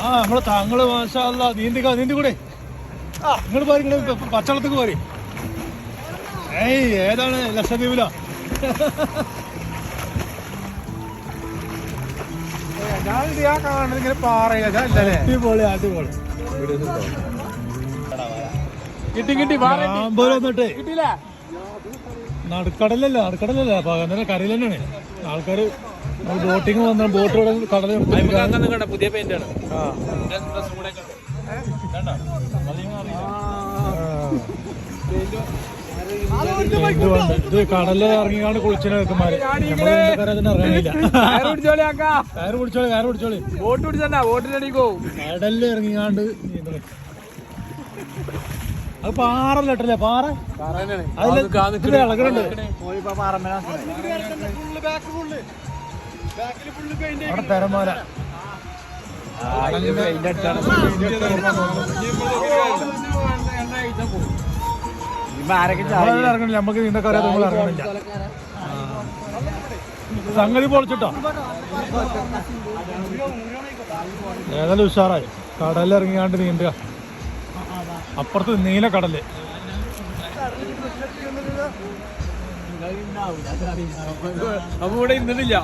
ആ നമ്മളെ താങ്കള് മാഷാ അല്ലാ നീന്തി കൂടെ ആ നിങ്ങൾ പോരി പച്ചവെള്ളത്തേക്ക് പോരി ഏയ് ഏതാണ് ലക്ഷദ്വീപിലാ കാണുന്നത് ഇങ്ങനെ പാറയല്ലേ അടിപൊളി അടിപൊളി കിട്ടി വന്നിട്ടേ കിട്ടിയില്ല നടുക്കടലല്ല അന്നേരം കരയിൽ തന്നെയാണ് ആൾക്കാര് ബോട്ടിങ് വന്ന ബോട്ടോടെ കടൽ പുതിയ പെയിന്റ് ആണ് ഇത് കടലിൽ ഇറങ്ങിയാണ് കുളിച്ചിന് വെക്കുമാര് ഇറങ്ങാനില്ല കയറ് പിടിച്ചോളി ബോട്ട് പിടിച്ചാ ബോട്ടിനടിക്ക് പോവും കടലിൽ ഇറങ്ങിയാണ്ട് അത് പാറല്ലേ പാറ ഇളകുന്നുണ്ട് അവിടെ തിരമാല ഇറങ്ങണില്ല നമുക്ക് നീന്തക്കറിയാതെ നമ്മൾ ഇറങ്ങണില്ല സംഗതി പൊളിച്ചിട്ടോ ഏതായാലും ഉഷാറായി കടലിൽ ഇറങ്ങിയാണ്ട് നീന്തുക അപ്പുറത്ത് നീല കടല് അപ്പൊ ഇവിടെ ഇന്നില്ല